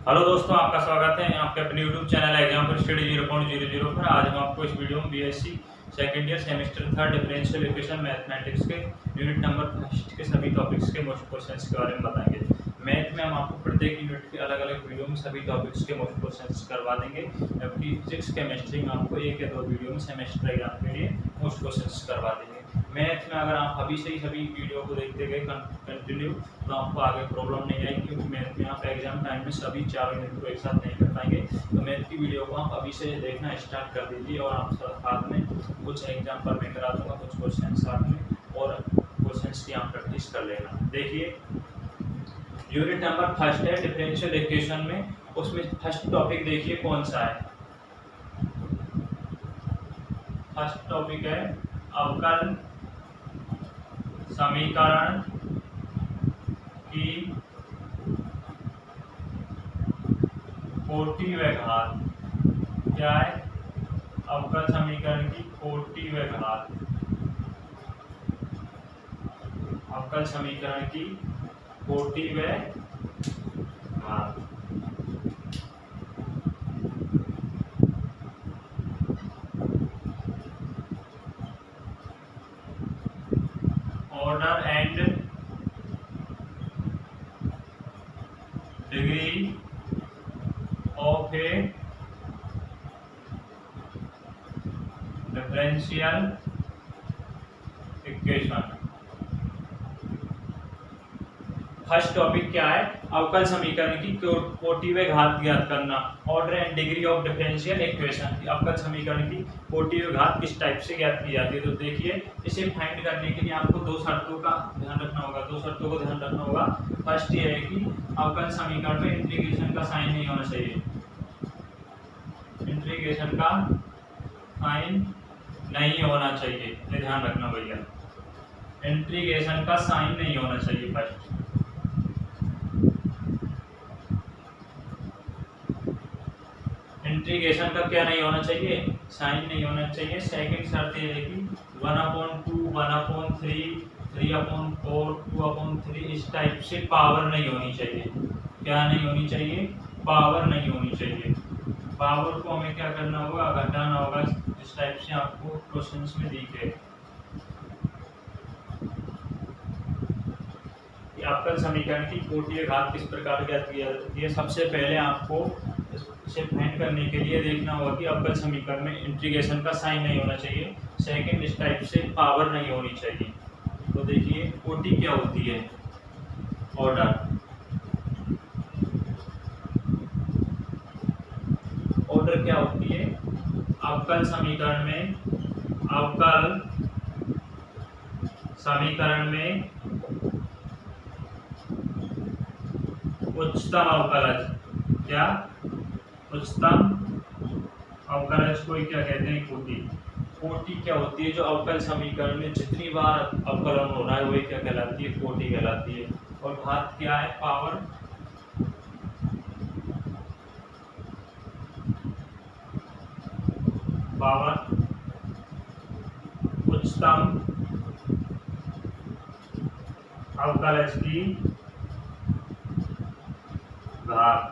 Hello दोस्तों, आपका स्वागत है आपके अपने यूट्यूब चैनल एग्जाम्पल स्टडी 0.00 पर। आज हम आपको इस वीडियो में BSc second year semester third differential equation mathematics के यूनिट नंबर फर्स्ट के सभी टॉपिक्स के मोस्ट क्वेश्चंस के बारे में बताएंगे। मैथ में हम आपको प्रत्येक यूनिट के अलग अलग वीडियो में सभी टॉपिक्स के मोस्ट क्वेश्चंस करवा देंगे, जबकि फिजिक्स केमिस्ट्री में आपको एक या दो वीडियो में सेमेस्टर एग्जाम के लिए मोस्ट क्वेश्चंस करवा देंगे। मैथ में अगर आप अभी से ही सभी वीडियो को देखते गए कंटिन्यू तो आपको आगे प्रॉब्लम नहीं आएगी, क्योंकि मैथ में आप एग्जाम टाइम में सभी चार यूनिट को एक साथ नहीं कर पाएंगे। तो मैथ की वीडियो को आप अभी से देखना स्टार्ट कर दीजिए और आप साथ में कुछ एग्जाम पर मैं करा दूंगा, कुछ क्वेश्चन साथ में और क्वेश्चन की आप प्रैक्टिस कर लेना। देखिए यूनिट नंबर फर्स्ट है डिफरेंशियल इक्वेशन में, उसमें फर्स्ट टॉपिक देखिए कौन सा है। फर्स्ट टॉपिक है अवकल समीकरण की कोटि व घात। क्या है? अवकल समीकरण की कोटि व घात। अवकल समीकरण की कोटि व घात। Order and degree of A differential equation. First topic क्या है? अवकल समीकरण की कोटि व घात ज्ञात करना। Order and degree of differential equation. अवकल समीकरण की कोटि व घात किस टाइप से ज्ञात की जाती है? तो देखिए, इसे फाइंड करने के लिए आपको दो शर्तों का ध्यान रखना होगा, दो शर्तों को ध्यान रखना होगा। फर्स्ट ये है कि अवकल समीकरण में इंटीग्रेशन का साइन नहीं होना चाहिए। इंटीग्रेशन का साइन नहीं होना चाहिए, ये ध्यान रखना भैया। इंटीग्रेशन का साइन नहीं होना चाहिए। फर्स्ट इंटीग्रेशन का क्या नहीं होना चाहिए? साइन नहीं होना चाहिए। सेकंड शर्त ये है कि 1/2, 1/3, 3/4, 2/3 इस टाइप से पावर नहीं होनी चाहिए। क्या नहीं होनी चाहिए? पावर नहीं होनी चाहिए। पावर को हमें क्या करना होगा? घटाना होगा, इस टाइप से आपको क्वेश्चंस में दिखे। अवकल समीकरण की कोटि व घात किस प्रकार ज्ञात की जाती है? सबसे पहले आपको इसे फाइंड करने के लिए देखना होगा कि अवकल समीकरण में इंटीग्रेशन का साइन नहीं होना चाहिए। सेकंड, इस टाइप से पावर नहीं होनी चाहिए। तो देखिए कोटि क्या होती है? ऑर्डर। ऑर्डर क्या होती है? अवकल समीकरण में उच्चतम अवकलज। क्या? उच्चतम अवकलज को क्या कहते हैं? कोटि। कोटि क्या होती है? जो अवकल समीकरण में जितनी बार अवकलन हो रहा है वही क्या कहलाती है? कोटि कहलाती है। और घात क्या है? पावर। पावर उच्चतम अवकलज की घात।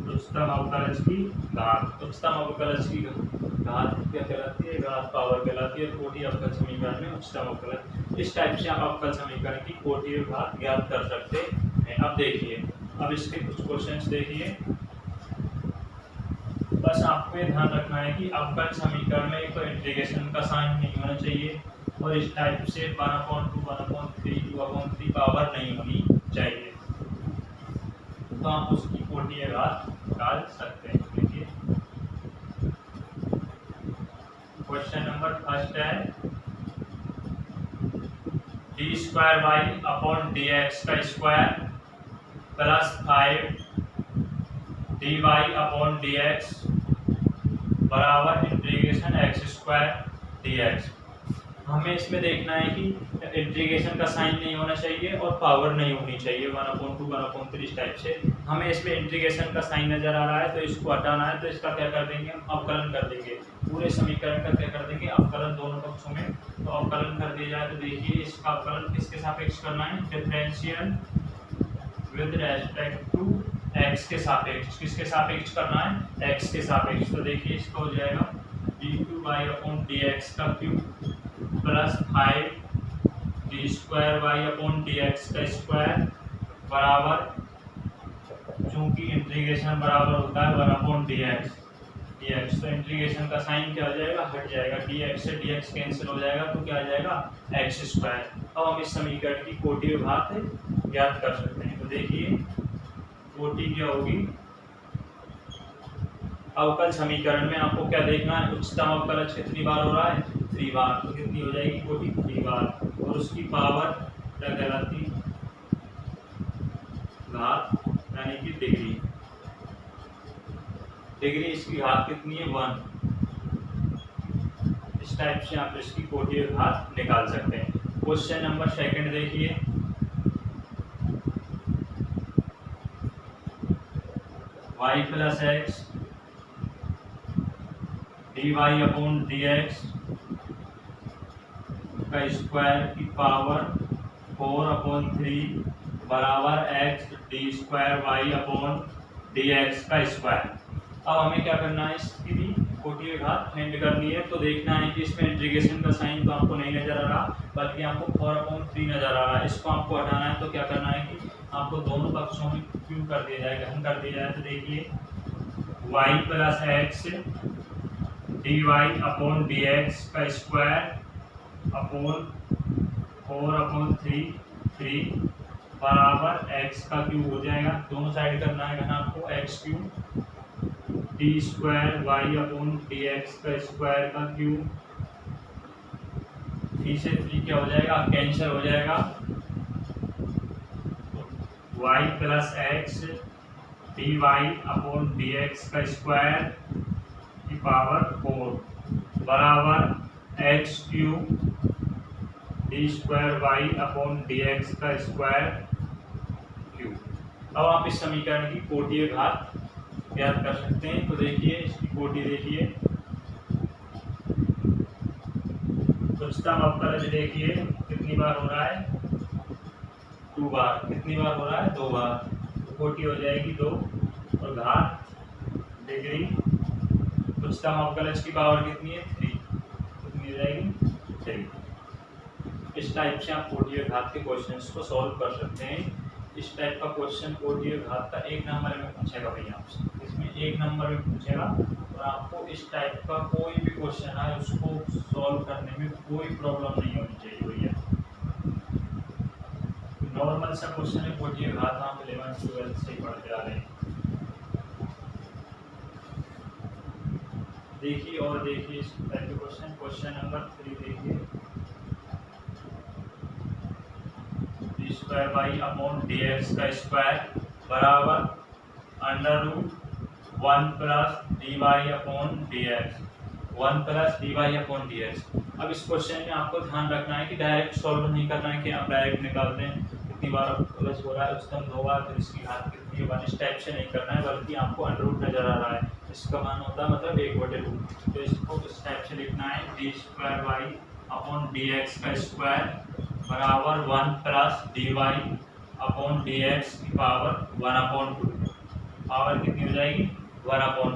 उच्चतम अवकलज की घात। उच्चतम अवकलज की घात क्या कहलाती है? घात पावर कहलाती है। कोटि अवकल समीकरण में उच्चतम अवकलज। इस टाइप से आप अवकल समीकरण की कोटि और घात ज्ञात कर सकते हैं। अब देखिए, अब इसके कुछ क्वेश्चंस देखिए। बस आपको ये ध्यान रखना है कि अवकल समीकरण में एक तो इंटीग्रेशन का साइन नहीं होना चाहिए और इस टाइप से 1/2, 1/3, 2/3 पावर नहीं होनी चाहिए, तो आप उसकी कोटि या घात निकाल सकते हैं। देखिए क्वेश्चन नंबर फर्स्ट है d²y/dx का स्क्वायर प्लस 5dy/dx बराबर इंटीग्रेशन x² dx। हमें इसमें देखना है कि इंटीग्रेशन का साइन नहीं होना चाहिए और पावर नहीं होनी चाहिए 1/2, 1/3 इस टाइप से। हमें इसमें इंटीग्रेशन का साइन नजर आ रहा है तो इसको हटाना है, तो इसका क्या कर देंगे? हम अवकलन कर देंगे। पूरे समीकरण का क्या कर देंगे? अवकलन दोनों पक्षों में। तो अवकलन कर दिया जाए तो देखिए इसका अवकलन किसके सापेक्ष करना है? Differential with respect to x के सापेक्ष, किसके सापेक्ष करना है, एक्स के सापेक्ष। तो देखिए इसका हो जाएगा d3y/dx का क्यूब प्लस 5d2y/dx का स्क्वायर बराबर, चूंकि इंटीग्रेशन बराबर होता है 1/dx, तो इंटीग्रेशन का साइन क्या हो जाएगा, हट जाएगा, dx से dx कैंसिल हो जाएगा, तो क्या आ जाएगा x²। अब हम इस समीकरण की कोटि घात ज्ञात कर सकते हैं। तो देखिए कोटि क्या होगी, अवकल समीकरण में आपको क्या देखना है, उच्चतम अवकलज कितनी बार हो रहा है, 3 बार, तो कितनी हो जाएगी कोटि 3 बार, और उसकी पावर क्या कहलाती, घात यानी कि डिग्री, इसकी घात कितनी है 1। इस टाइप से आप इसकी कोटि घात निकाल सकते हैं। क्वेश्चन नंबर सेकंड देखिए, y + x dy/dx का स्क्वायर की पावर 4/3 बराबर x d2y/dx का स्क्वायर। अब हमें क्या करना है, इसकी भी कोटि घात फाइंड करनी है। तो देखना है कि इसमें इंटीग्रेशन का साइन तो आपको नहीं नजर आ रहा, बल्कि आपको 4/3 नजर आ रहा है। इसको आपको हटाना है, तो क्या करना है कि आपको दोनों पक्षों में क्यूब कर दिया जाए, घन कर दिया जाए। तो देखिए y + x dy/dx का स्क्वायर अपॉन 4/3 बराबर x का क्यूब हो जाएगा, दोनों साइड करना है घन आपको, x³ d2y/dx का स्क्वायर का क्यूब, 3 से 3 क्या हो जाएगा, कैंसिल हो जाएगा, y + x dy/dx का स्क्वायर की पावर 4 बराबर x³ d2y/dx का स्क्वायर क्यूब। अब आप इस समीकरण की कोटि घात ज्ञात कर सकते हैं। तो देखिए इसकी कोटि देखिए, उच्चतम अवकलज देखिए कितनी बार हो रहा है, 2 बार, कितनी बार हो रहा है, 2 बार, तो कोटि हो जाएगी 2 और घात डिग्री, उच्चतम अवकलज की पावर कितनी है 3, कितनी हो जाएगी 3। इस टाइप से आप कोटि घात के क्वेश्चंस को सॉल्व कर सकते हैं। इस टाइप का क्वेश्चन कोटि घात का 1 नंबर में पूछेगा भैया आपसे, इसमें 1 नंबर में पूछेगा, और आपको इस टाइप का कोई भी क्वेश्चन है उसको सॉल्व करने में कोई प्रॉब्लम नहीं होनी चाहिए भैया। नॉर्मल सा क्वेश्चन है, कोटि घात आप 11th 12th से ही पढ़ते आ रहे हैं। देखिए और देखिए इस टाइप के क्वेश्चन, क्वेश्चन नंबर 3 देखिए, d2y/dx का स्क्वायर बराबर √1 + dy/dx, 1 + dy/dx। अब इस क्वेश्चन में आपको ध्यान रखना है कि डायरेक्ट सॉल्व नहीं करना है कि आप डायरेक्ट निकालते हैं कितनी बार अवकलज हो रहा है, उच्चतम 2 बार, फिर इसकी घात कितनी है 1, इस टाइप से नहीं करना है, बल्कि आपको √ नजर आ रहा है, इसका मान होता है मतलब 1/2। तो इसको इस टाइप से लिखना है, d2y/dx का स्क्वायर बराबर 1 + dy/dx की पावर 1/2, पावर कितनी हो जाएगी 1/2।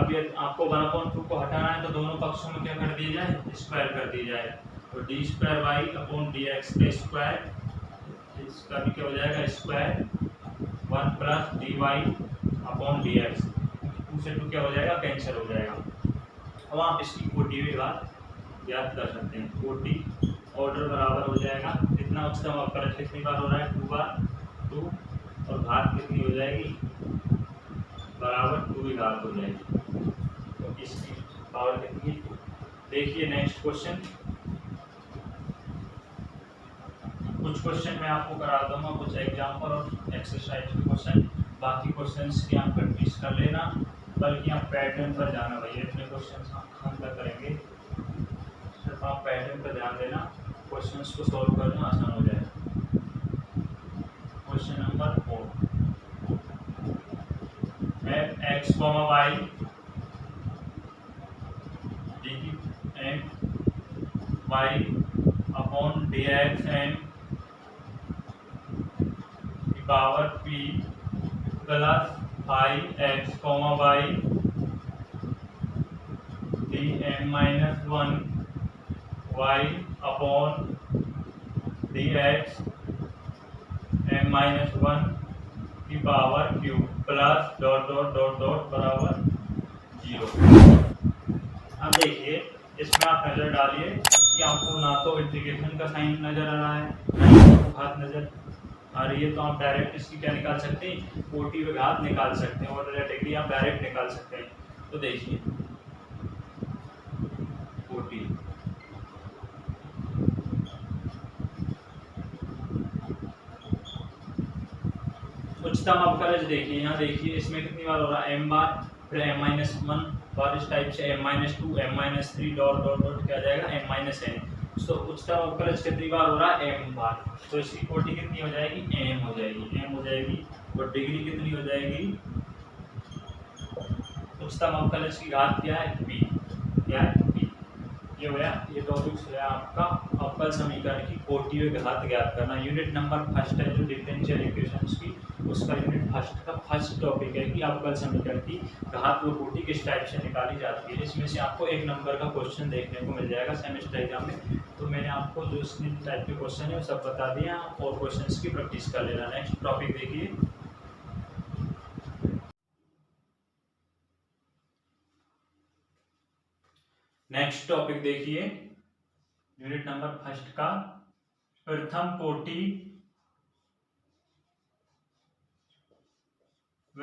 अब ये आपको 1/2 को हटाना है, तो दोनों पक्षों में क्या कर दिया जाए, स्क्वायर कर दिया जाए, तो d2y/dx का स्क्वायर, इसका भी क्या हो जाएगा स्क्वायर 1 + dy/dx, 2 से 2 क्या हो जाएगा कैंसिल हो जाएगा। अब आप इसकी कोटि घात ज्ञात कर सकते हैं। कोटि ऑर्डर बराबर हो जाएगा, कितना उच्चतम अवकलज कितनी बार हो रहा है 2 बार, 2, और घात कितनी हो जाएगी बराबर 2 की घात हो जाएगी, तो इसकी पावर कितनी है। देखिए नेक्स्ट क्वेश्चन, कुछ क्वेश्चन मैं आपको करा दूंगा, कुछ एग्जाम्पल और एक्सरसाइज के क्वेश्चन, बाकी क्वेश्चंस की आप प्रैक्टिस कर लेना, बल्कि आप पैटर्न पर जाना भैया, इतने क्वेश्चन हम तक करेंगे, सिर्फ आप पैटर्न पर ध्यान देना, क्वेश्चंस को सॉल्व करना आसान हो जाएगा। Question number 4, x, y dy/dx and की power p plus I X comma Y D M minus one Y upon D X M minus one की power Q plus dot dot dot dot बराबर 0। अब देखिए इसमें आप नजर डालिए कि आपको ना तो इंटीग्रेशन का साइन नजर आ रहा है ना ही घात नजर आ रही है, तो आप डायरेक्ट इसकी क्या निकाल सकते हैं, कोटि व घात निकाल सकते हैं, और डिग्री आप डायरेक्ट निकाल सकते हैं। तो देखिए कोटि उच्चतम अवकलज देखिए, यहाँ देखिए इसमें कितनी बार हो रहा है, m बार, फिर m-1 बार, इस टाइप से m-2 m-3 dot dot dot क्या जाएगा m-n। तो उच्चतम अवकलज कितनी बार हो रहा है, m बार, तो इसकी कोटि कितनी हो जाएगी, m हो जाएगी, और डिग्री कितनी हो जाएगी, उच्चतम अवकलज की घात क्या है, b, क्या है b। ये हो गया, ये टॉपिक है आपका अवकल समीकरण की कोटि व घात ज्ञात करना। यूनिट नंबर फर्स्ट है जो डिफरेंशियल इक्वेशंस की, उसका यूनिट फर्स्ट का फर्स्ट टॉपिक है कि अवकल समीकरण की घात व कोटि किस टाइप से निकाली जाती है। इसमें से आपको एक नंबर का क्वेश्चन देखने को मिल जाएगा सेमेस्टर एग्जाम में। तो मैंने आपको जो इस टाइप के क्वेश्चन है वो सब बता दिया, और क्वेश्चन की प्रैक्टिस कर लेना। नेक्स्ट टॉपिक देखिए, नेक्स्ट टॉपिक देखिए यूनिट नंबर फर्स्ट का प्रथम कोटि व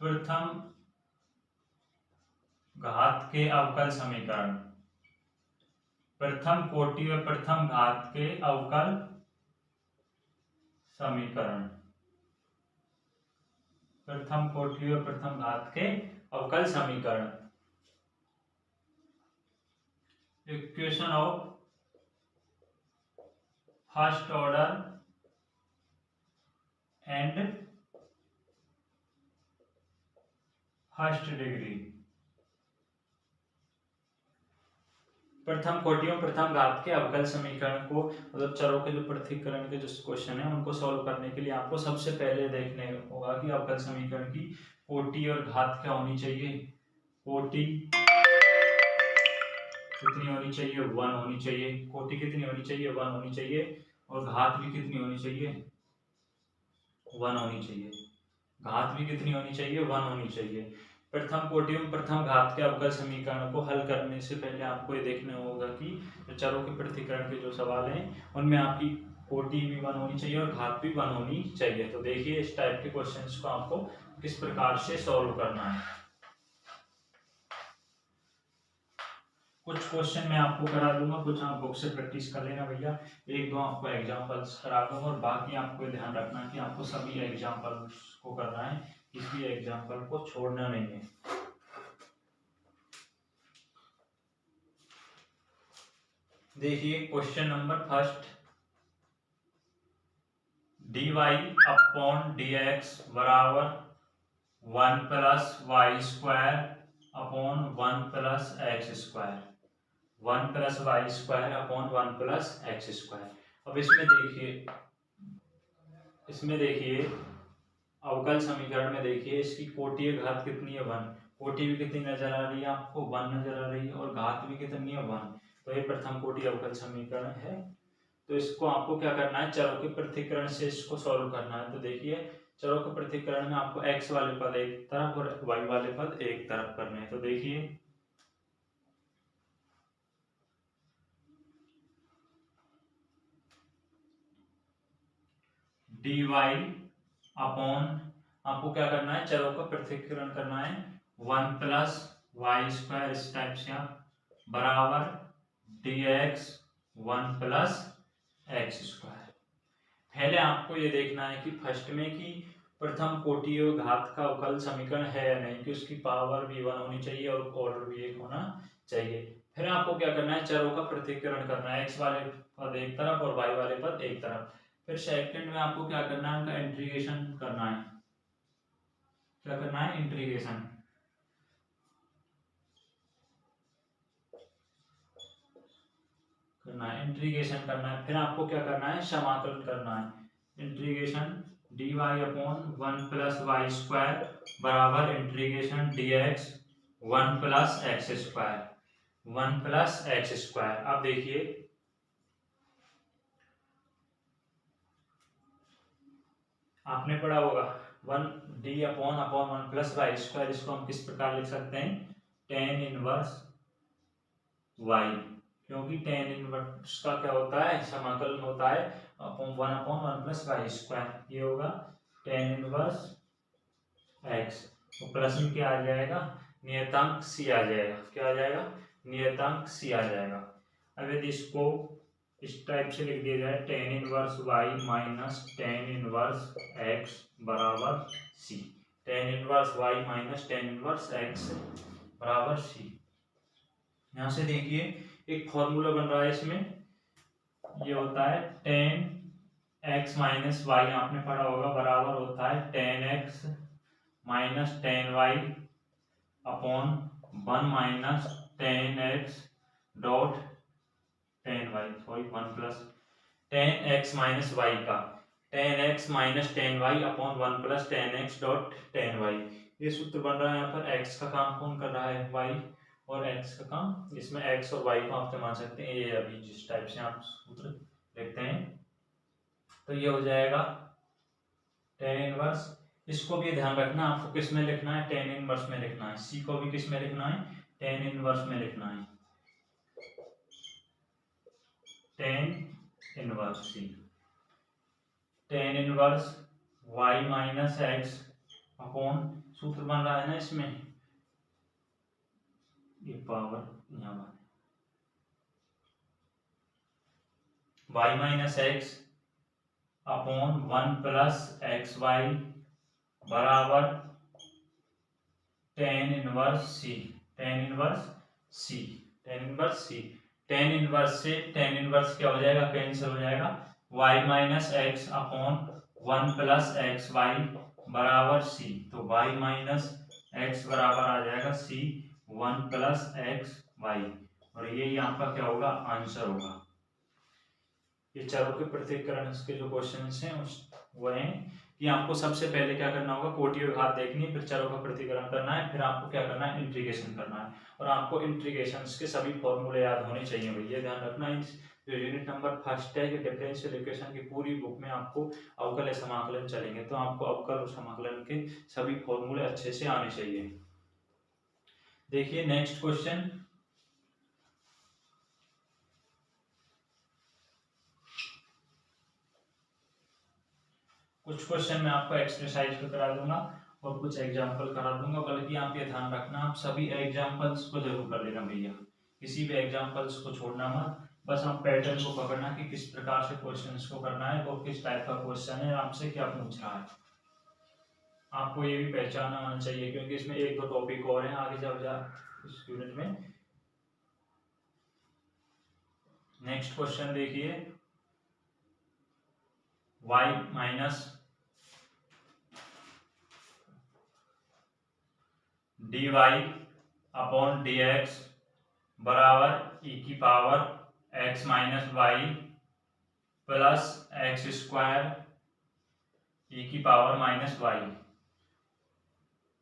प्रथम घात के अवकल समीकरण, प्रथम कोटि व प्रथम घात के अवकल समीकरण, प्रथम कोटि व प्रथम घात के अवकल समीकरण, equation of first order and first degree. प्रथम कोटि और प्रथम घात के अवकल समीकरण को, मतलब चरों के जो पृथक्करण के जो क्वेश्चन है उनको सॉल्व करने के लिए आपको सबसे पहले देखने होगा कि अवकल समीकरण की कोटि और घात क्या होनी चाहिए। कोटि कितनी होनी चाहिए, 1 होनी चाहिए। कोटि कितनी होनी चाहिए, 1 होनी चाहिए, और घात भी कितनी होनी चाहिए, 1 होनी चाहिए। घात भी कितनी होनी चाहिए, 1 होनी चाहिए। प्रथम कोटि एवं प्रथम घात के अवकल समीकरण को हल करने से पहले आपको ये देखना होगा कि चरों के पृथक्करण के जो सवाल हैं उनमें आपकी कोटि भी 1 होनी चाहिए और घात भी 1 होनी चाहिए। तो देखिए इस टाइप के क्वेश्चंस को आपको किस प्रकार से सॉल्व करना है। कुछ क्वेश्चन मैं आपको करा दूंगा, कुछ आप बुक से प्रैक्टिस कर लेना भैया, एक दो आपको एग्जांपल्स करा दूंगा, और बाकी आपको ध्यान रखना कि आपको सभी एग्जांपल्स को करना है, किसी एग्जांपल को छोड़ना नहीं है। देखिए question number first, dy upon dx बराबर 1 plus y square upon 1 plus x square, 1 plus y square upon 1 plus x square. अब इसमें देखिए अवकल समीकरण में देखिए इसकी कोटि घात कितनी है, 1। कोटि भी कितनी नजर आ रही है आपको, 1 नजर आ रही है, और घात भी कितनी है, 1। तो ये प्रथम कोटि अवकल समीकरण है। तो इसको आपको क्या करना है, चरों के पृथक्करण से इसको सॉल्व करना है। तो देखिए चरों के पृथक्करण में आपको x वाले पद एक तरफ और y वाले पद एक तरफ करने हैं। तो देखिए dy अपॉन, आपको क्या करना है, चरों का पृथक्करण करना है, 1 प्लस वाई स्क्वायर, इस टाइप से आप, बराबर dx 1 प्लस एक्स स्क्वायर। पहले आपको ये देखना है कि फर्स्ट में कि प्रथम कोटि और घात का अवकल समीकरण है या नहीं, कि उसकी पावर भी 1 होनी चाहिए और ऑर्डर भी 1 होना चाहिए। फिर आपको क्या करना है, चरों का पृथक्करण करना है, x वाले पद एक तरफ और y वाले पद एक तरफ। फिर सेकंड में आपको क्या करना है, उनका इंटीग्रेशन करना है। क्या करना है, इंटीग्रेशन करना है, इंटीग्रेशन करना है। फिर आपको क्या करना है, समाकलन करना है, integration D y upon 1+y² बराबर इंटीग्रेशन dx 1+x²। 1+x²। अब देखिए आपने पढ़ा होगा 1D/1+y², इसको हम किस प्रकार लिख सकते हैं, tan इनवर्स y, क्योंकि tan इनवर्स का क्या होता है, समाकलन होता है 1/1+y²। ये होगा tan इनवर्स x, तो प्लस में क्या आ जाएगा, नियतांक c आ जाएगा। क्या आ जाएगा, नियतांक c आ जाएगा। अब यदि इसको इस टाइप से लिख दिया जाए tan inverse y minus tan inverse x बराबर c। tan inverse y minus tan inverse x बराबर c। यहाँ से देखिए एक फॉर्मूला बन रहा है इसमें, ये होता है tan x माइनस y, आपने पढ़ा होगा, बराबर होता है tan x minus tan y upon 1 minus tan x dot tan y, sorry 1+ tan x minus y का tan x minus tan y upon 1+ tan x dot tan y। ये सूत्र बन रहा है। यहाँ पर x का काम कौन कर रहा है, y, और x का काम, इसमें x और y को आप मान सकते हैं। ये अभी जिस टाइप से आप सूत्र लिखते हैं तो ये हो जाएगा tan इनवर्स। इसको भी ध्यान रखना आपको, किस में लिखना है, tan इनवर्स में लिखना है। c को भी किस में लिखना है, tan इनवर्स में लिखना है, tan inverse c। tan inverse y minus x upon, सूत्र बन रहा है ना इसमें, ये पावर यहाँ y minus x upon 1+xy बराबर tan inverse c। tan inverse c, tan inverse c। tan inverse से tan इनवर्स क्या हो जाएगा, कैंसिल हो जाएगा। y minus x upon 1+xy बराबर c, तो y माइनस x बराबर आ जाएगा c 1+xy, और ये आपका क्या होगा, आंसर होगा। ये चारों के पृथक्करण के जो क्वेश्चंस हैं वो हैं कि आपको सबसे पहले क्या करना होगा, कोटि और घात देखनी है, फिर चारों का पृथक्करण करना है, फिर आपको क्या करना है, इंटीग्रेशन करना है, और आपको इंटीग्रेशंस के सभी फॉर्मूले याद होने चाहिए भैया। ध्यान रखना, जो यूनिट नंबर फर्स्ट है कि डिफरेंशियल इक्वेशन की पूरी बुक में आपको अवकल समाकलन चलेंगे, तो आपको अवकल और समाकलन के सभी फॉर्मूले अच्छे से आने चाहिए। देखिए नेक्स्ट क्वेश्चन, कुछ क्वेश्चन मैं आपको एक्सरसाइज पे करा दूंगा और कुछ एग्जांपल करा दूंगा, बल्कि आप ये ध्यान रखना, आप सभी एग्जांपल्स को जरूर कर लेना भैया, किसी भी एग्जांपल्स को छोड़ना मत। बस आप पैटर्न को पकड़ना कि किस प्रकार से क्वेश्चंस को करना है और किस टाइप का क्वेश्चन है, आपसे क्या पूछ रहा है, आपको ये भी पहचाना आना चाहिए, क्योंकि इसमें एक दो टॉपिक और हैं आगे जब जा इस यूनिट में। नेक्स्ट क्वेश्चन देखिए, y minus dy upon dx बराबर e की power x minus y plus x² e की पावर माइनस वाई,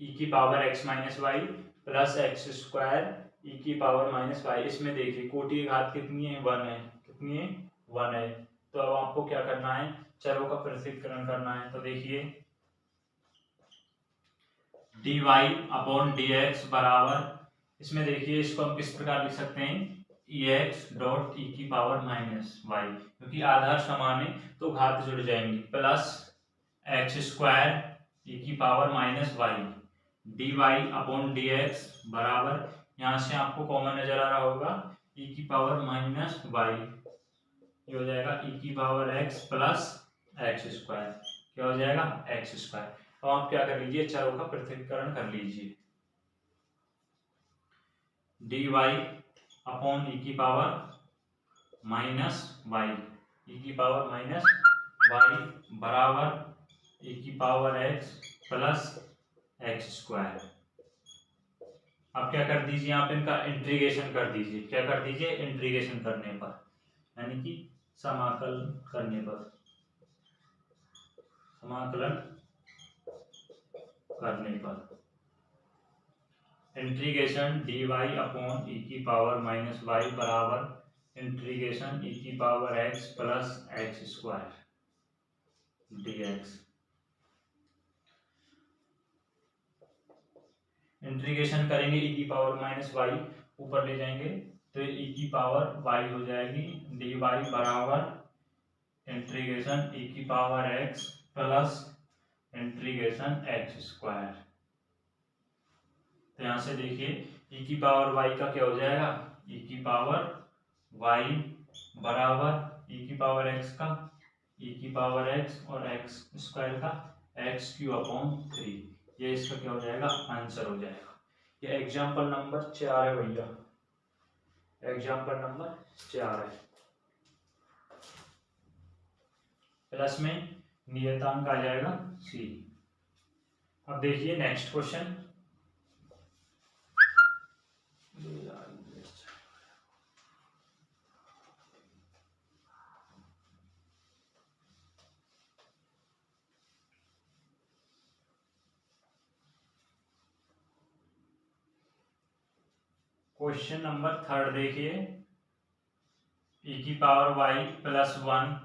e की power x minus y plus x² e की पावर माइनस वाई। इसमें देखिए कोटि घात कितनी है, 1 है, कितनी है, 1 है। तो अब आपको क्या करना है, चरों का पृथक्करण करना है। तो देखिए dy अपॉन dx बराबर, इसमें देखिए इसको हम किस प्रकार लिख सकते हैं, ex डॉट e की पावर माइनस वाई, क्योंकि आधार समान है तो घात जुड़ जाएंगी, प्लस x² e की power minus y, dy upon dx बराबर, यहाँ से आपको कॉमन नजर आ रहा होगा, e की पावर माइनस वाई, ये हो जाएगा e की पावर x प्लस x², क्या हो जाएगा, x²। तो आप क्या कर लीजिए, चारों का पृथक्करण कर लीजिए, dy अपॉन e की पावर माइनस वाई, e की पावर माइनस वाई बराबर e की पावर x प्लस x²। अब क्या कर दीजिए, आप इनका इंटीग्रेशन कर दीजिए, क्या कर दीजिए, इंटीग्रेशन करने पर, यानी कि समाकल करने पर, समाकलन करने पर इंटीग्रेशन dy अपॉन ई की पावर माइनस वाई बराबर इंटीग्रेशन ई की power x plus x square dx। Integration करेंगे ई की पावर माइनस वाई, ऊपर ले जाएंगे तो ई की पावर वाई हो जाएगी, dy बराबर इंटीग्रेशन ई की power x plus integration x square. तो यहाँ से देखिए ई की पावर वाई का क्या हो जाएगा, ई की पावर वाई बराबर ई की पावर एक्स का ई की पावर एक्स और एक्स स्क्वायर का एक्स क्यू अपॉन 3। ये इसका क्या हो जाएगा, आंसर हो जाएगा। ये एग्जाम्पल नंबर 4 है भैया, एग्जाम्पल नंबर 4 है। प्लस में नियतांक आ जाएगा सी। अब देखिए नेक्स्ट क्वेश्चन, क्वेश्चन नंबर 3 देखिए, ई की power Y plus 1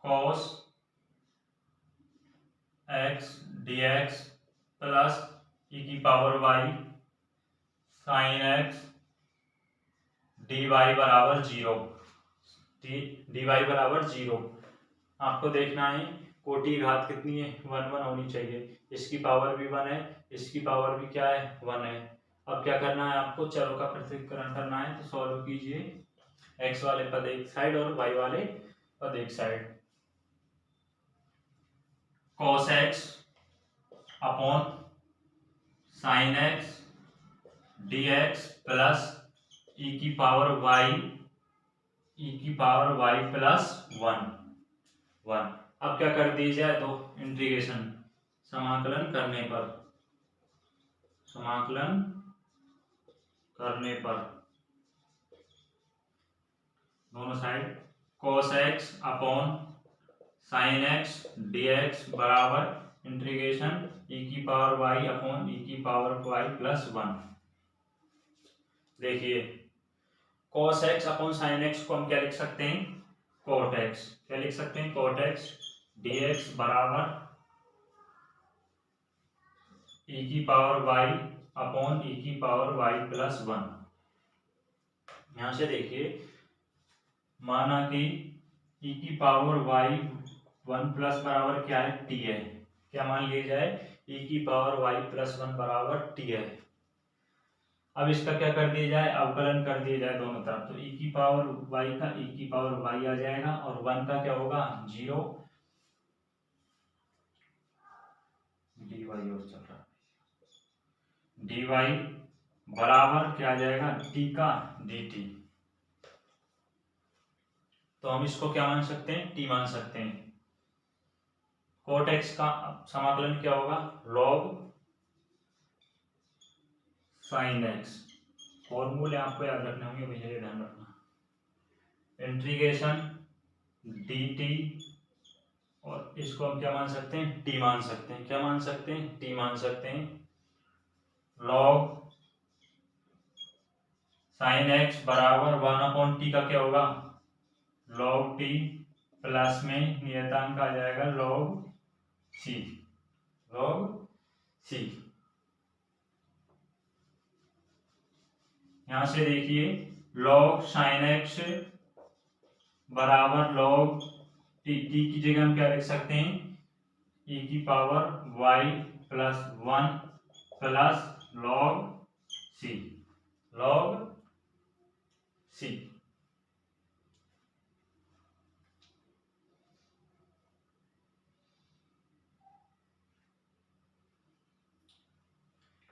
cos X dx plus E की power Y sine X dy बराबर 0। dy बराबर 0 आपको देखना है, कोटि की घात कितनी है, 1 1 होनी चाहिए। इसकी पावर भी 1 है, इसकी पावर भी क्या है, 1 है। अब क्या करना है आपको, चरों का पृथक्करण करना है। तो सॉल्व कीजिए, x वाले पद एक साइड और y वाले पद एक side. cos x upon sine x dx plus E की पावर y प्लस 1। अब क्या कर दी जाए, तो इंटीग्रेशन समाकलन करने पर दोनों side cos x upon sine x dx बराबर इंटीग्रेशन ई की पावर y अपॉन ई की पावर y प्लस 1। देखिए cos x upon sine x को हम क्या लिख सकते हैं, cot x। क्या लिख सकते हैं, cot x dx बराबर ई की पावर y अपॉन ई की पावर y प्लस 1। यहां से देखिए, माना कि ई की पावर y 1 प्लस बराबर क्या है, t है। क्या मान लिया जाए, ई की पावर y प्लस 1 बराबर t है। अब इसका क्या कर दिया जाए, अवकलन कर दिया जाए दोनों तरफ। तो ई की पावर y का ई की पावर y आ जाएगा और 1 का क्या होगा, 0 dy और चल रहा है, dy बराबर क्या आ जाएगा, t का dt। तो हम इसको क्या मान सकते हैं, t मान सकते हैं। cot x का समाकलन क्या होगा, log sin x। फॉर्मूले आपको याद रखने होंगे भैया, ये ध्यान रखना। इंटीग्रेशन dt और इसको हम क्या मान सकते हैं, t मान सकते हैं। क्या मान सकते हैं, t मान सकते हैं। log sin x बराबर 1/t का क्या होगा, log t प्लस में नियतांक आ जाएगा log c। यहां से देखिए log sin x बराबर log t की जगह हम क्या लिख सकते हैं, e की power y plus 1 plus log c।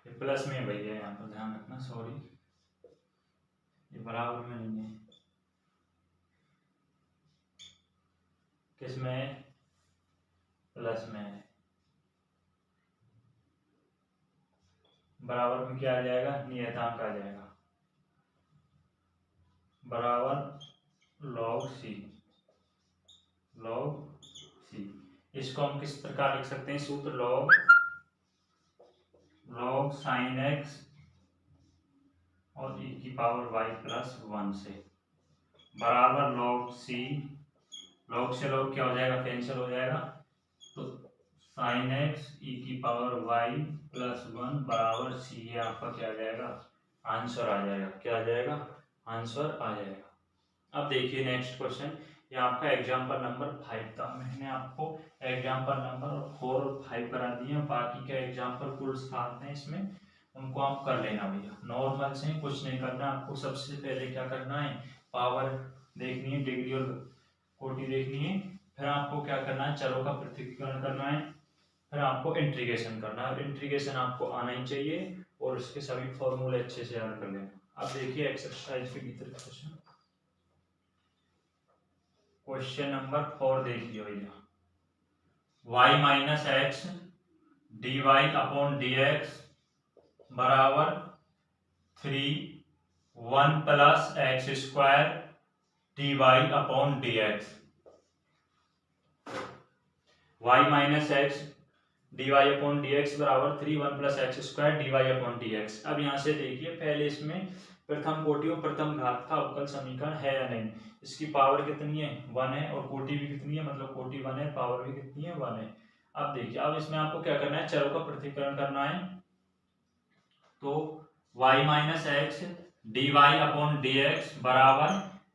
Plus में भैया, यहाँ पर ध्यान रखना, सॉरी ये बराबर में नहीं है। किसमें, प्लस में है। बराबर में क्या आ जाएगा, नियतांक आ जाएगा बराबर log c। इसको हम किस प्रकार लिख सकते हैं, सूत्र log sin x और e की पावर y प्लस 1 से बराबर log से log क्या हो जाएगा, कैंसिल हो जाएगा, तो sin x e की पावर y प्लस 1 बराबर c, ये आपका क्या आ जाएगा, आंसर आ जाएगा। क्या आ जाएगा, आंसर आ जाएगा। अब देखिए नेक्स्ट क्वेश्चन, ये आपका एग्जाम्पल नंबर 5 था। मैंने आपको एग्जाम्पल नंबर 4 और 5 करा दिए, बाकी के एग्जाम्पल कुल 7 हैं इसमें, उनको आप कर लेना भैया। नॉर्मल से कुछ नहीं करना आपको, सबसे पहले क्या करना है, पावर देखनी है, डिग्री और कोटि देखनी है, फिर आपको क्या करना है, चरों का पृथक्करण करना है, फिर आपको इंटीग्रेशन करना है। इंटीग्रेशन आपको आना ही चाहिए और उसके सभी फॉर्मूले अच्छे से याद कर लेना। अब देखिए एक्सरसाइज के भीतर क्वेश्चन नंबर 4 देखिए भैया, y minus x d y upon D x बराबर 1 plus x square d y upon D x. y minus x d y upon D x बराबर 1 plus x square d y upon D x. अब यहाँ से देखिए, पहले इसमें प्रथम कोटि और प्रथम घात का अवकल समीकरण है या नहीं। इसकी पावर कितनी है, 1 है, और कोटि भी कितनी है, मतलब कोटि 1 है, पावर भी कितनी है, 1 है। अब देखिए, अब इसमें आपको क्या करना है, चरों का पृथक्करण करना है। तो y minus x d y upon D x बराबर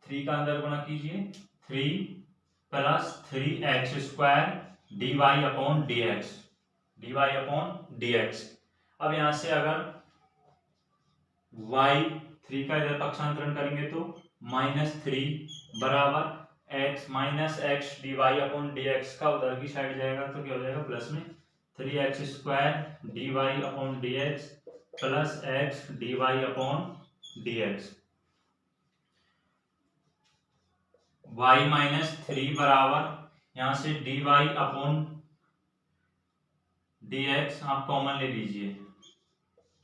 3 का अंदर गुणा कीजिए, 3 plus 3x square d y upon D x, d y upon D x. अब यहां से अगर y 3 का इधर पक्षांतरण करेंगे तो -3 बराबर x minus x d y upon D x का उधर की साइड जाएगा तो क्या हो जाएगा, प्लस में 3x square d y upon D x plus x d y upon D x. y minus 3 बराबर यहां से d y upon D x आप कॉमन ले लीजिए,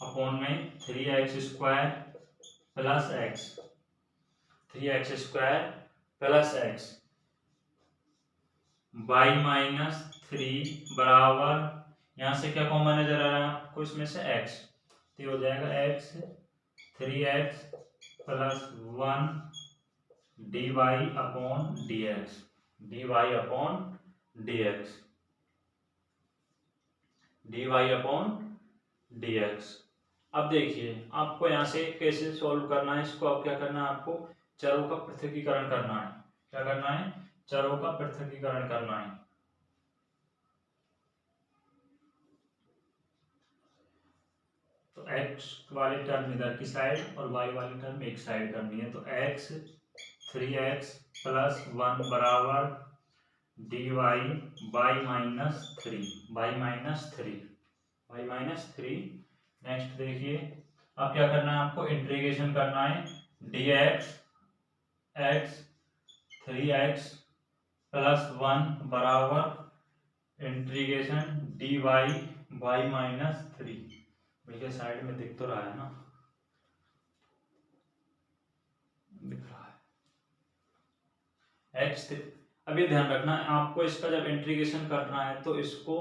अपॉन में 3x square plus x, 3x square plus x, y minus 3 बराबर यहां से क्या कॉमन नजर आ रहा है आपको, इसमें से x, तो हो जाएगा x 3x plus 1 d y upon D x, d y upon D x, d y upon D x. अब देखिए आपको यहाँ से कैसे सॉल्व करना है इसको, अब क्या करना है आपको, चरों का पृथक्कीकरण करना है। क्या करना है, चरों का पृथक्कीकरण करना है। तो x वाली टर्म इधर की साइड और y वाली टर्म एक साइड करनी है। तो x 3x प्लस 1 बराबर d y by minus 3, by minus 3, by minus 3। Next देखिए, अब क्या करना है आपको, इंटीग्रेशन करना है, dx x 3x प्लस 1 बराबर इंटीग्रेशन dy y माइनस 3। भैया साइड में दिख तो रहा है ना, दिख रहा है x। अभी ध्यान रखना आपको, इसका जब इंटीग्रेशन करना है तो इसको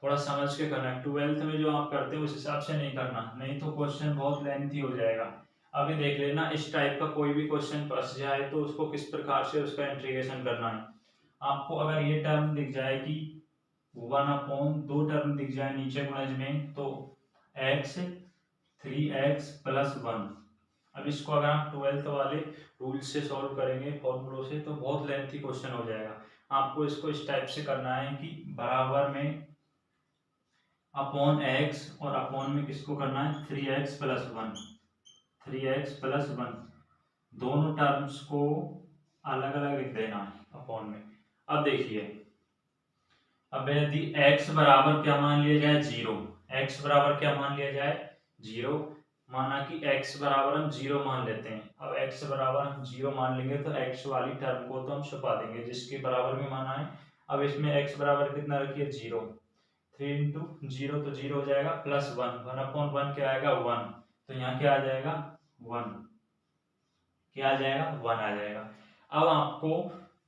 थोड़ा समझ के करना है। 12th में जो आप करते हो उस हिसाब से नहीं करना, नहीं तो क्वेश्चन बहुत लेंथी हो जाएगा। अभी देख लेना, इस टाइप का कोई भी क्वेश्चन फंस जाए तो उसको किस प्रकार से उसका इंटीग्रेशन करना है। आपको अगर ये टर्म दिख जाए कि 1/2 टर्म दिख जाए नीचे गुणज में, तो x 3x प्लस 1। अब इसको अगर आप 12th वाले रूल से सॉल्व करेंगे, फॉर्मूलों से, तो बहुत लेंथी क्वेश्चन हो जाएगा। आपको इसको इस टाइप से करना है कि बराबर में अपॉन x और अपॉन में किसको करना है, 3x प्लस 1, 3x प्लस 1, दोनों टर्म्स को अलग अलग लिख देना है अपॉन में। अब देखिए, अब यदि x बराबर क्या मान लिया जाए, 0, x बराबर क्या मान लिया जाए, 0, माना कि x बराबर हम 0 मान लेते हैं। अब x बराबर हम 0 मान लेंगे तो x वाली टर्म को तो हम छुपा देंगे जिसके बराबर में माना है। अब इसमें x बराबर कितना रखिए, 0, 3 इंटू 0 तो 0 हो जाएगा, प्लस 1, 1/1 क्या आएगा, 1, तो यहाँ क्या आ जाएगा, 1, क्या आ जाएगा, 1 आ जाएगा। अब आपको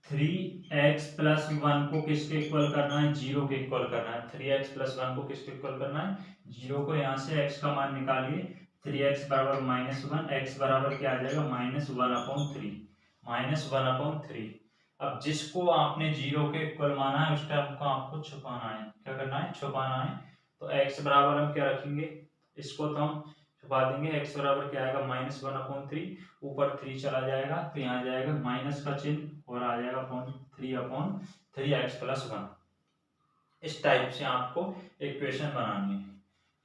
3x प्लस 1 को किसके इक्वल करना है, 0 के इक्वल करना है। 3x प्लस 1 को किसके इक्वल करना है, 0 को। यहाँ से x का मान निकालिए, 3x बराबर -1, x बराबर क्या आ जाएगा, -1/3, -1/3। अब जिसको आपने 0 के इक्वल माना है उस टर्म को आपको छुपाना है। क्या करना है, छुपाना है। तो x बराबर हम क्या रखेंगे, इसको तो हम छुपा देंगे। x बराबर क्या आएगा, -1/3, ऊपर 3 चला जाएगा तो यहाँ जाएगा माइनस का चिन्ह और आ जाएगा 3/3x प्लस 1। इस टाइप से आपको इक्वेशन बनानी है।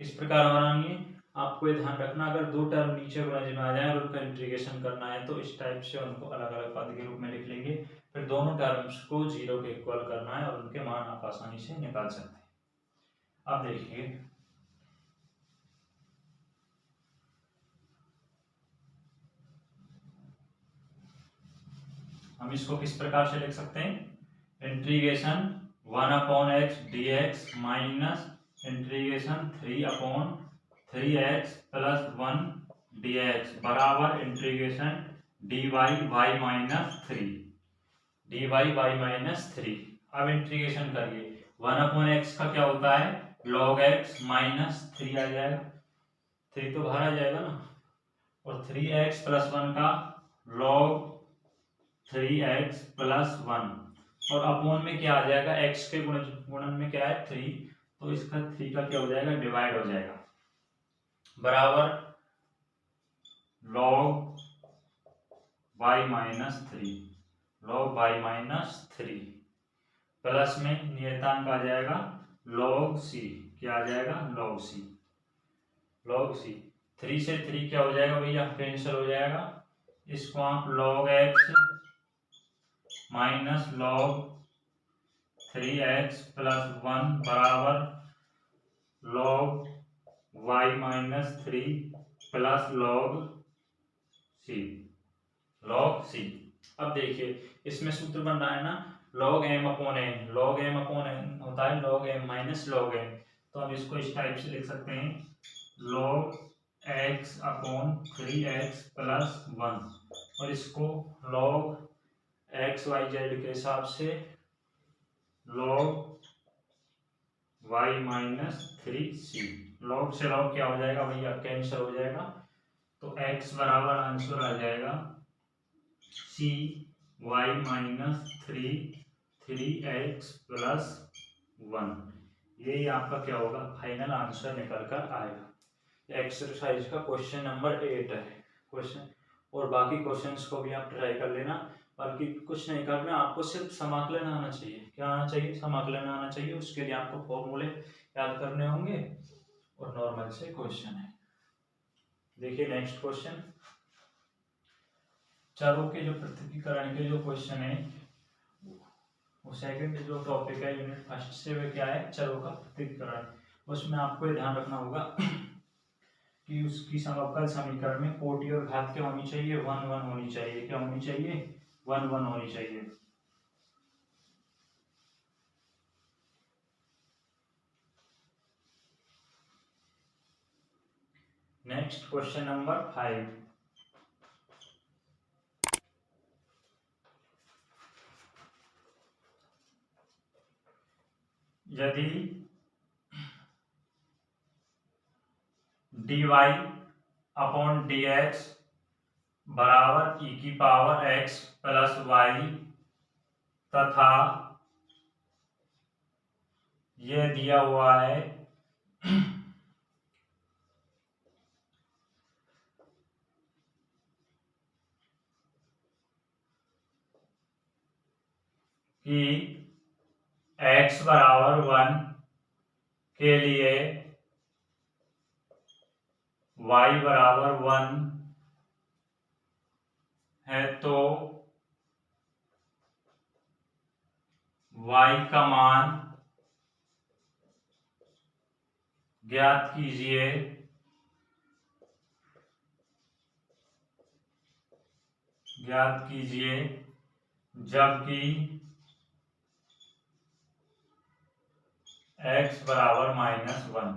इस प्रकार बनानी है, आपको ये ध्यान रखना, अगर दो टर्म नीचे गुणज में आ जाए और उनका इंटीग्रेशन करना है तो इस टाइप से उनको अलग अलग पद के रूप में लिख लेंगे। फिर दोनों टर्म्स को 0 के इक्वल करना है और उनके मान आप आसानी से निकाल सकते हैं। अब देखिए, हम इसको किस प्रकार से लिख सकते हैं, integration 1/x dx minus integration 3/3x plus 1 dx बराबर इंटीग्रेशन dy y माइनस 3। अब इंटीग्रेशन करिए, 1/x का क्या होता है, log x माइनस 3 आ जाएगा, 3 तो बाहर आ जाएगा ना, और 3x प्लस 1 का log 3x प्लस 1, और अपोन में क्या आ जाएगा, x के गुणन में क्या है 3, तो इसका 3 का क्या हो जाएगा, डिवाइड हो जाएगा, बराबर log y माइनस 3 प्लस में नियतांक आ जाएगा log c। क्या आ जाएगा, log c। 3 से 3 क्या हो जाएगा भैया, कैंसिल हो जाएगा। इसको आप log x minus log 3x plus 1 बराबर log y minus 3 plus log c। अब देखिए, इसमें सूत्र बन रहा है ना, log m/n, log m/n होता है log m minus log n। तो हम इसको इस टाइप से लिख सकते हैं, log x/3x प्लस 1, और इसको log x y z के हिसाब से log y minus 3c। log से log क्या हो जाएगा भैया, कैंसिल हो जाएगा, तो x बराबर आंसर आ जाएगा c y minus 3x plus 1। यही आपका क्या होगा, फाइनल आंसर निकल कर आएगा। एक्सरसाइज का क्वेश्चन नंबर 8 है क्वेश्चन, और बाकी क्वेश्चंस को भी आप ट्राई कर लेना, बल्कि कुछ नहीं करना, आपको सिर्फ समाकलन आना चाहिए। क्या आना चाहिए, समाकलन आना चाहिए। उसके लिए आपको फॉर्मूले याद करने होंगे और नॉर्मल से क्वेश्चन है। देखिए नेक्स्ट क्वेश्चन, चरों के जो पृथक्करण के जो क्वेश्चन है, वो सेकंड जो टॉपिक है यूनिट फर्स्ट से, वे क्या है, चरों का पृथक्करण। उसमें आपको ये ध्यान रखना होगा कि उसकी समाकल समीकरण में कोटि और घात क्या होनी चाहिए, 1 1 होनी चाहिए। क्या होनी चाहिए, 1 1 होनी चाहिए। नेक्स्ट क्वेश्चन नंबर 5, यदि dy अपॉन dx बराबर e की पावर x प्लस y तथा यह दिया हुआ है कि x बराबर 1 के लिए y बराबर 1 है, तो y का मान ज्ञात कीजिए जबकि x बराबर -1।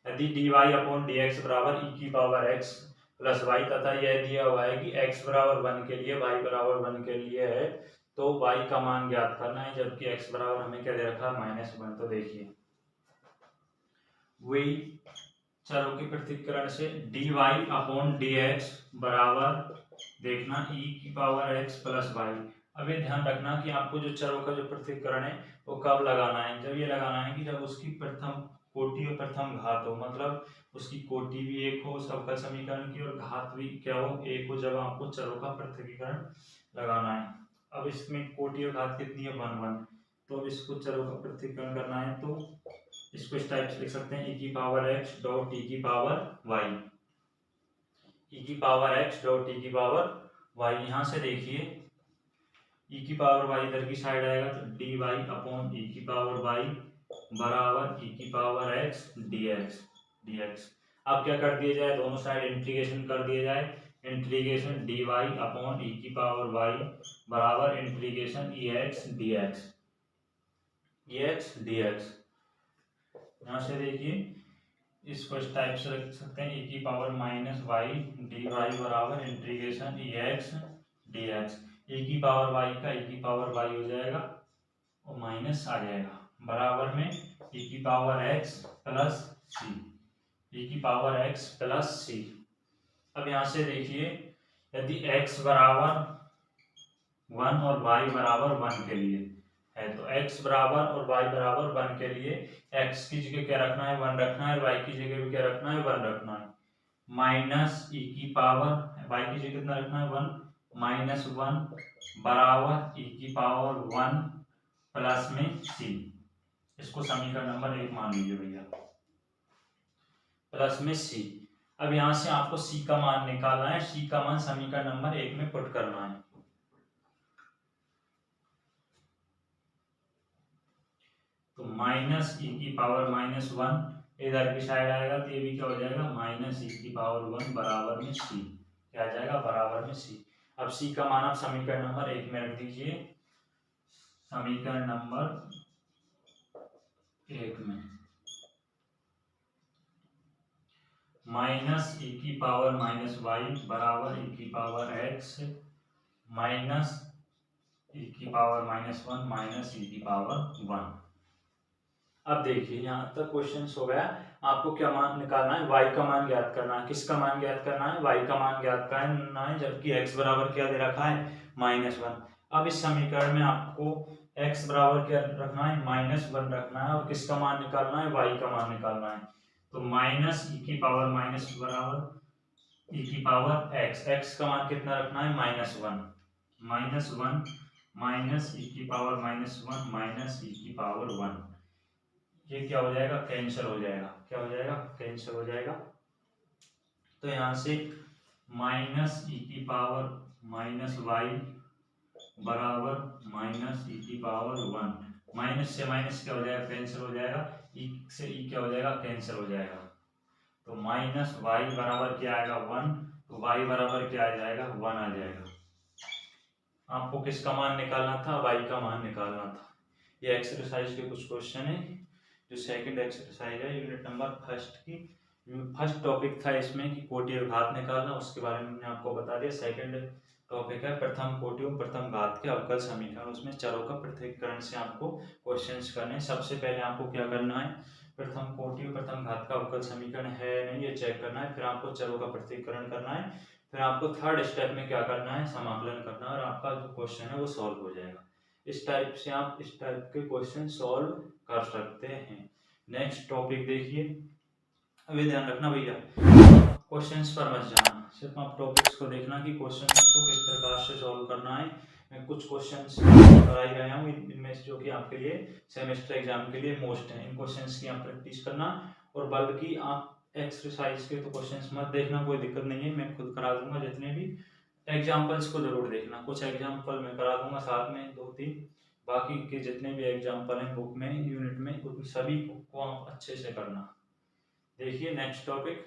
यदि dy अपॉन dx बराबर e की पावर x प्लस वाई, तथा यह दिया हुआ है कि x बराबर 1 के लिए, y बराबर 1 के लिए है तो y का मान ज्ञात करना है, जबकि x बराबर हमें क्या दे रखा है -1। तो देखिए वही चरों के पृथक्करण से dy अपॉन dx बराबर देखना e की पावर x प्लस वाई। अब ये ध्यान रखना कि आपको जो चरों का जो पृथक्करण है वो कब लगाना है, जब ये लगाना है कि जब उसकी प्रथम कोटि और प्रथम घात हो, मतलब उसकी कोटि भी एक हो उस अवकल समीकरण की और घात भी क्या हो, एक हो, जब आपको चरों का पृथक्करण लगाना है। अब इसमें कोटि और घात कितनी है 1 1, तो इसको चरों का पृथक्करण करना है तो इसको इस टाइप से लिख सकते हैं e की पावर x डॉट e की पावर y, e की पावर x डॉट e की पावर y। यहाँ से देखिए e की पावर y इधर की साइड आएगा तो dy अपॉन e की पावर y बराबर e की पावर x dx। अब क्या कर दिया जाए, दोनों साइड इंटीग्रेशन कर दिया जाए, इंटीग्रेशन dy अपॉन e की पावर y बराबर इंटीग्रेशन ex dx। यहाँ से देखिए इसको इस टाइप से रख सकते हैं e की power minus y d y बराबर इंटीग्रेशन ex dx। e की पावर y का e की पावर y हो जाएगा और माइनस आ जाएगा बराबर में e की पावर x प्लस सी, e की पावर x प्लस सी। अब यहाँ से देखिए यदि x बराबर 1 और y बराबर 1 के लिए है तो x बराबर और y बराबर 1 के लिए x की जगह क्या रखना है 1 रखना है, y की जगह भी क्या रखना है 1 रखना है। माइनस e की पावर y की जगह कितना रखना है 1, -1 बराबर e की पावर 1 प्लस में c। इसको समीकरण नंबर 1 मान लीजिए भैया, प्लस में c। अब यहाँ से आपको c का मान निकालना है, c का मान समीकरण नंबर 1 में पुट करना है। तो माइनस e की पावर -1 इधर की साइड आएगा तो ये भी क्या हो जाएगा माइनस e की पावर 1 बराबर में c, क्या आ जाएगा बराबर में c। अब c का मान आप समीकरण नंबर 1 में रख दीजिए, समीकरण नंबर 1 में माइनस e की पावर -y बराबर e की पावर x माइनस e की पावर -1 माइनस e की पावर 1। अब देखिए यहाँ तक क्वेश्चन हो गया, आपको क्या मान निकालना है, y का मान ज्ञात करना है। किसका मान ज्ञात करना है, y का मान ज्ञात करना है, जबकि x बराबर क्या दे रखा है -1। अब इस समीकरण में आपको x बराबर क्या रखना है -1 रखना है और किसका मान निकालना है y का मान निकालना है। तो माइनस e की पावर माइनस बराबर e की पावर x का मान कितना रखना है -1 माइनस e की पावर -1 माइनस e की पावर 1। ये क्या हो जाएगा कैंसिल हो जाएगा, क्या हो जाएगा कैंसिल हो जाएगा। तो यहाँ से माइनस e की पावर -y बराबर माइनस e की पावर 1, माइनस से माइनस क्या हो जाएगा कैंसिल हो जाएगा, e से e क्या हो जाएगा कैंसिल हो जाएगा। तो माइनस y बराबर क्या आएगा 1, तो y बराबर क्या आ जाएगा 1 आ जाएगा। आपको किसका मान निकालना था, y का मान निकालना था। ये एक्सरसाइज के कुछ क्वेश्चन है, जो सेकंड एक्सरसाइज है यूनिट नंबर फर्स्ट की। फर्स्ट टॉपिक था इसमें कि कोटि और घात निकालना, उसके बारे में मैंने आपको बता दिया। सेकंड टॉपिक है प्रथम कोटि और प्रथम घात के अवकल समीकरण, उसमें चरों का पृथक्करण से आपको क्वेश्चंस करने हैं। सबसे पहले आपको क्या करना है, प्रथम कोटि और प्रथम घात का अवकल समीकरण है नहीं ये चेक करना है, फिर आपको चरों का पृथक्करण करना है, फिर आपको थर्ड स्टेप में क्या करना है समाकलन करना है और आपका जो क्वेश्चन है वो सॉल्व हो जाएगा। इस टाइप से आप इस टाइप के क्वेश्चन सॉल्व कर सकते हैं। नेक्स्ट टॉपिक देखिए, अभी ध्यान रखना भैया क्वेश्चंस पर मत जाना, सिर्फ आप टॉपिक्स को देखना कि क्वेश्चंस को किस प्रकार से सॉल्व करना है। मैं कुछ क्वेश्चंस कराई गया हूँ इनमें से जो कि आपके लिए सेमेस्टर एग्जाम के लिए मोस्ट हैं, इन क्वेश्चंस की आप प्रैक्टिस करना। और बल्कि आप एक्सरसाइज के तो क्वेश्चंस मत देखना, कोई दिक्कत नहीं है, मैं खुद करा दूंगा। जितने भी एग्जाम्पल्स को जरूर देखना, कुछ एग्जाम्पल मैं करा दूंगा साथ में 2-3, बाकी के जितने भी एग्जाम्पल हैं बुक में यूनिट में उन सभी को आप अच्छे से करना। देखिए नेक्स्ट टॉपिक